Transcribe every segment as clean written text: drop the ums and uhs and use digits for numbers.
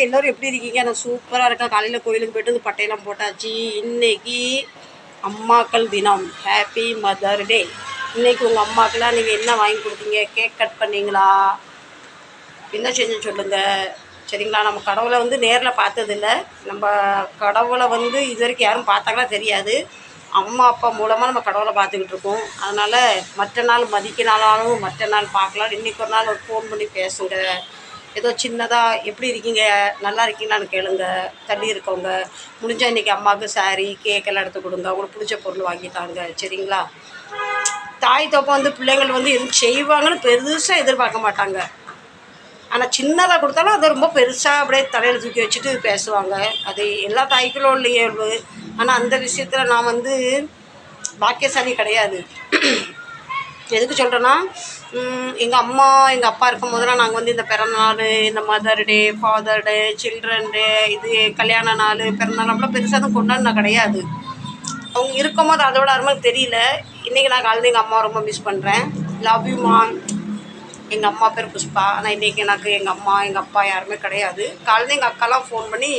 எல்லோரும் எப்படி இருக்கீங்க? நான் சூப்பராக இருக்கேன். காலையில் கோயிலுக்கு போய்ட்டு வந்து பட்டையெல்லாம் போட்டாச்சு. இன்றைக்கி அம்மாக்கள் தினம். ஹாப்பி மதர் டே. இன்றைக்கி உங்கள் அம்மாக்கெல்லாம் நீங்கள் என்ன வாங்கி கொடுத்தீங்க? கேக் கட் பண்ணிங்களா? என்ன செஞ்சு சொல்லுங்கள். சரிங்களா? நம்ம கடவுளை வந்து நேரில் பார்த்ததில்ல. நம்ம கடவுளை வந்து இது வரைக்கும் யாரும் பார்த்தாங்களா தெரியாது. அம்மா அப்பா மூலமாக நம்ம கடவுளை பார்த்துக்கிட்டு இருக்கோம். அதனால் மற்ற நாள் மதிக்கினாலும் மற்ற நாள் பார்க்கலாம். இன்றைக்கி ஒரு நாள் ஒரு ஃபோன் பண்ணி பேசுங்க. ஏதோ சின்னதாக எப்படி இருக்கீங்க, நல்லா இருக்கீங்களான்னு கேளுங்க. தள்ளி இருக்கவங்க முடிஞ்சால் இன்றைக்கி அம்மாவுக்கு சாரீ கேக்கெல்லாம் எடுத்து கொடுங்க. அவங்களுக்கு பிடிச்ச பொருள் வாங்கிட்டாங்க. சரிங்களா? தாய் தோப்பை வந்து பிள்ளைங்கள் வந்து எதுவும் செய்வாங்கன்னு பெருசாக எதிர்பார்க்க மாட்டாங்க. ஆனால் சின்னதாக கொடுத்தாலும் அதை ரொம்ப பெருசாக அப்படியே தலையில் தூக்கி வச்சுட்டு பேசுவாங்க. அது எல்லா தாய்க்களும் உள்ள இயல்பு. ஆனால் அந்த விஷயத்தில் நான் வந்து பாக்கியசாலி கிடையாது. எதுக்கு சொல்கிறேன்னா, எங்கள் அம்மா எங்கள் அப்பா இருக்கும் போதெல்லாம் நாங்கள் வந்து இந்த பிறந்தநாள், இந்த மதர் டே, ஃபாதர் டே, சில்ட்ரன் டே, இது கல்யாண நாள், பிறந்தநாள் அப்படிலாம் பெருசாக தான் கொண்டாடினா கிடையாது. அவங்க இருக்கும் போது அதோட அருமை தெரியல. இன்றைக்கி நான் காலையில் எங்கள் அம்மா ரொம்ப மிஸ் பண்ணுறேன். லவ் யூ மா. எங்கள் அம்மா பேர் புஷ்பா. ஆனால் இன்றைக்கி எனக்கு எங்கள் அம்மா எங்கள் அப்பா யாருமே கிடையாது. காலையில் எங்கள் அக்காலாம் ஃபோன் பண்ணி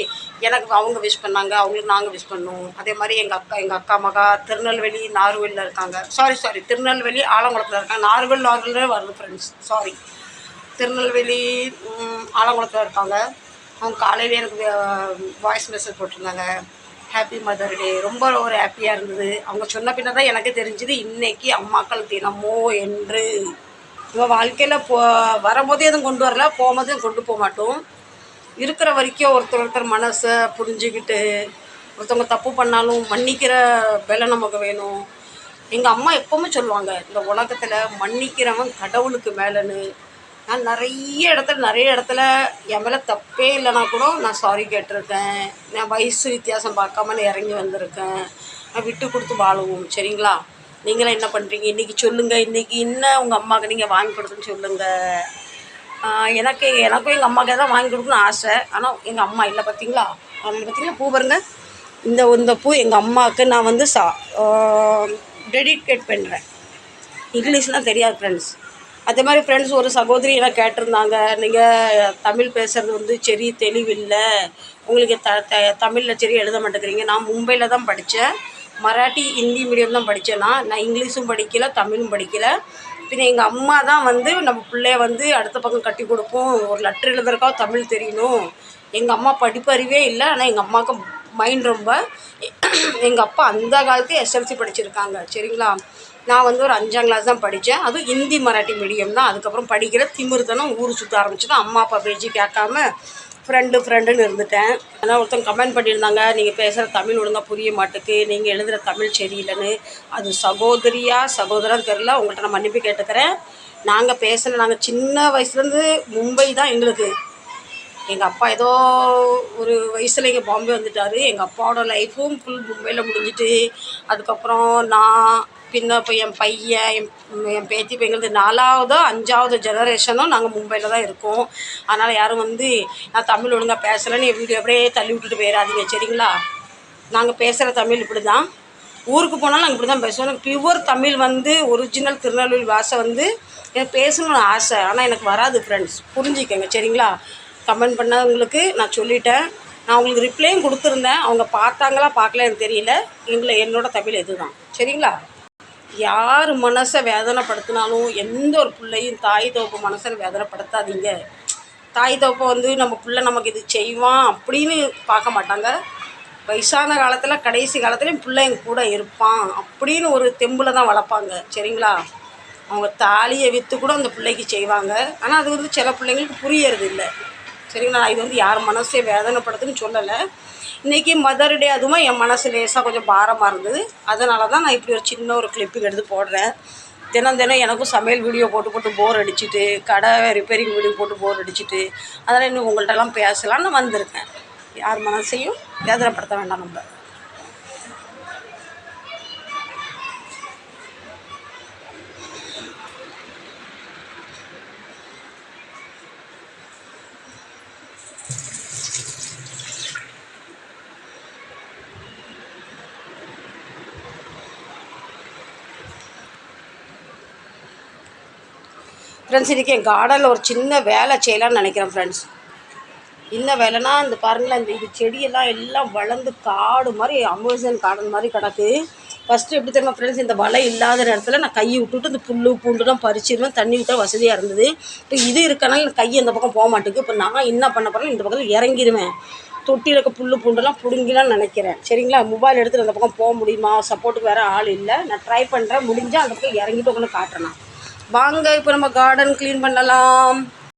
எனக்கு அவங்க விஷ் பண்ணாங்க, அவங்களுக்கு நாங்கள் விஷ் பண்ணோம். அதே மாதிரி எங்கள் அக்கா மகா திருநெல்வேலி நார்வேலில் இருக்காங்க. சாரி திருநெல்வேலி ஆலங்குளத்தில் இருக்காங்க. நார்வேல் வருது ஃப்ரெண்ட்ஸ், சாரி. திருநெல்வேலி ஆலங்குளத்தில் இருக்காங்க. அவங்க காலையில் எனக்கு வாய்ஸ் மெசேஜ் போட்டிருந்தாங்க. ஹாப்பி மதர் டே. ரொம்ப ஒரு ஹாப்பியாக இருந்தது. அவங்க சொன்ன பின்ன தான் எனக்கு தெரிஞ்சுது இன்றைக்கி அம்மாக்கள் தினமோ என்று. நம்ம வாழ்க்கையில் வரும்போதே எதுவும் கொண்டு வரல, போகும்போது கொண்டு போக மாட்டோம். இருக்கிற வரைக்கும் ஒருத்தர் மனசை புரிஞ்சுக்கிட்டு ஒருத்தவங்க தப்பு பண்ணாலும் மன்னிக்கிற வேலை நமக்கு வேணும். எங்கள் அம்மா எப்போவுமே சொல்லுவாங்க, இந்த உலகத்தில் மன்னிக்கிறவன் கடவுளுக்கு மேலேன்னு. நான் நிறைய இடத்துல என் மேலே தப்பே இல்லைனா கூட நான் சாரி கேட்டிருக்கேன். நான் வயசு வித்தியாசம் பார்க்காம நான் இறங்கி வந்திருக்கேன். நான் விட்டு கொடுத்து வாழுவோம். சரிங்களா? நீங்களாம் என்ன பண்ணுறீங்க? இன்றைக்கி சொல்லுங்கள். இன்றைக்கி என்ன உங்கள் அம்மாவுக்கு நீங்கள் வாங்கி கொடுத்துன்னு சொல்லுங்கள். எனக்கும் எங்கள் அம்மாவுக்கு தான் வாங்கி கொடுக்கணும்னு ஆசை. ஆனால் எங்கள் அம்மா இல்லை. பார்த்தீங்களா பூ பாருங்க. இந்த பூ எங்கள் அம்மாவுக்கு நான் வந்து டெடிகேட் பண்ணுறேன். இங்கிலீஷ்லாம் தெரியாது ஃப்ரெண்ட்ஸ். அதே மாதிரி ஃப்ரெண்ட்ஸ் ஒரு சகோதரி எல்லாம் கேட்டிருந்தாங்க, நீங்கள் தமிழ் பேசுகிறது வந்து சரி தெளிவில்லை, உங்களுக்கு தமிழில் சரி எழுத மாட்டேங்கிறீங்க. நான் மும்பையில் தான் படித்தேன். மராட்டி ஹிந்தி மீடியம் தான் படித்தேன். நான் இங்கிலீஷும் படிக்கலை, தமிழும் படிக்கலை. பின்ன எங்கள் அம்மா தான் வந்து நம்ம பிள்ளைய வந்து அடுத்த பக்கம் கட்டி கொடுப்போம், ஒரு லெட்ரு எழுதுறக்காக தமிழ் தெரியணும். எங்கள் அம்மா படிப்பறிவே இல்லை. ஆனால் எங்கள் அம்மாவுக்கு மைண்ட் ரொம்ப. எங்கள் அப்பா அந்த காலத்து எஸ்எல்சி படிச்சிருக்காங்க. சரிங்களா? நான் வந்து ஒரு 5ஆம் கிளாஸ் தான் படித்தேன். அதுவும் ஹிந்தி மராட்டி மீடியம் தான். அதுக்கப்புறம் படிக்கிற திமிர்த்தனம் ஊர் சுற்ற ஆரம்பிச்சுன்னா அம்மா அப்பா பேச்சு கேட்காம ஃப்ரெண்டுன்னு இருந்துட்டேன். ஆனால் ஒருத்தங்க கமெண்ட் பண்ணியிருந்தாங்க, நீங்கள் பேசுகிற தமிழ் ஒழுங்காக புரிய மாட்டுக்கு, நீங்கள் எழுதுகிற தமிழ் சரியில்லைன்னு. அது சகோதரன்னு தெரில. உங்கள்கிட்ட நான் மன்னிப்பு கேட்டுக்கிறேன். நாங்கள் சின்ன வயசுலேருந்து மும்பை தான் எங்களுக்கு. எங்கள் அப்பா ஏதோ ஒரு வயசில் இங்கே பாம்பே வந்துட்டார். எங்கள் அப்பாவோட லைஃப்பும் ஃபுல் மும்பையில் முடிஞ்சிட்டு, அதுக்கப்புறம் நான் பின்ன இப்போ என் பையன் என் பேத்தி பையங்களுக்கு 4வது 5வது ஜெனரேஷனும் நாங்கள் மும்பையில் தான் இருக்கோம். அதனால் யாரும் வந்து நான் தமிழ் ஒழுங்காக பேசலைன்னு என் வீடியோ அப்படியே தள்ளி விட்டுட்டு போயிடாதீங்க. சரிங்களா? நாங்கள் பேசுகிற தமிழ் இப்படி தான். ஊருக்கு போனாலும் நாங்கள் இப்படி தான் பேசுவோம். எனக்கு பியூர் தமிழ் வந்து ஒரிஜினல் திருநெல்வேலி பாஷை வந்து எனக்கு பேசணும்னு ஆசை. ஆனால் எனக்கு வராது ஃப்ரெண்ட்ஸ், புரிஞ்சுக்கங்க. சரிங்களா? கமெண்ட் பண்ணவங்களுக்கு நான் சொல்லிட்டேன். நான் அவங்களுக்கு ரிப்ளையும் கொடுத்துருந்தேன். அவங்க பார்த்தாங்களா பார்க்கல எனக்கு தெரியல. என்னோடய தமிழ் இது தான். சரிங்களா? யார் மனசை வேதனைப்படுத்தினாலும் எந்த ஒரு பிள்ளையும் தாய் தோப்பு மனசை வேதனைப்படுத்தாதீங்க. தாய் தோப்பை வந்து நம்ம பிள்ளை நமக்கு இது செய்வான் அப்படின்னு பார்க்க மாட்டாங்க. வயசான காலத்தில் கடைசி காலத்துலேயும் பிள்ளை எங்கள் கூட இருப்பான் அப்படின்னு ஒரு தெம்பில் தான் வளர்ப்பாங்க. சரிங்களா? அவங்க தாலியை விற்று கூட அந்த பிள்ளைக்கு செய்வாங்க. ஆனால் அது வந்து சில பிள்ளைங்களுக்கு புரியறது இல்லை. சரிங்களா? இது வந்து யார் மனசே வேதனைப்படுத்துன்னு சொல்லலை. இன்றைக்கி மதர் டே, அதுவும் என் மனசு லேசாக கொஞ்சம் பாரமாக இருந்தது. அதனால தான் நான் இப்படி ஒரு சின்ன ஒரு கிளிப்பிங் எடுத்து போடுறேன். தினம் எனக்கும் சமையல் வீடியோ போட்டு போர் அடிச்சுட்டு, கடை ரிப்பேரிங் வீடியோ போட்டு போர் அடிச்சுட்டு, அதனால் இன்னும் உங்கள்கிட்டலாம் பேசலான்னு வந்திருக்கேன். யார் மனசையும் வேதனைப்படுத்த வேண்டாம் நம்ம. ஃப்ரெண்ட்ஸ், இன்றைக்கி என் கார்டனில் ஒரு சின்ன வேலை செய்யலான்னு நினைக்கிறேன் ஃப்ரெண்ட்ஸ். என்ன வேலைன்னா இந்த பாருங்களேன், இந்த இது செடியெல்லாம் எல்லாம் வளர்ந்து காடு மாதிரி அமேசான் கார்டன் மாதிரி கிடக்கு. ஃபஸ்ட்டு எப்படி தெரியுமா ஃப்ரெண்ட்ஸ், இந்த வலை இல்லாத நேரத்தில் நான் கையை விட்டுட்டு இந்த புல் பூண்டுலாம் பறிச்சிடுவேன், தண்ணி விட்டால் வசதியாக இருந்தது. இப்போ இது இருக்கனால எனக்கு கை அந்த பக்கம் போக மாட்டேங்குது. இப்போ நான் என்ன பண்ண போகிறேன், இந்த பக்கத்தில் இறங்கிடுவேன். தொட்டியில் இருக்க புல் பூண்டுலாம் பிடுங்கிலான்னு நினைக்கிறேன். சரிங்களா, மொபைல் எடுத்துகிட்டு அந்த பக்கம் போக முடியுமா, சப்போர்ட்டுக்கு வேறு ஆள் இல்லை. நான் ட்ரை பண்ணுறேன், முடிஞ்சால் அந்த பக்கம் இறங்கிட்டு உங்களுக்கு காட்டுறேன். வாங்க இப்போ நம்ம கார்டன் க்ளீன் பண்ணலாம்.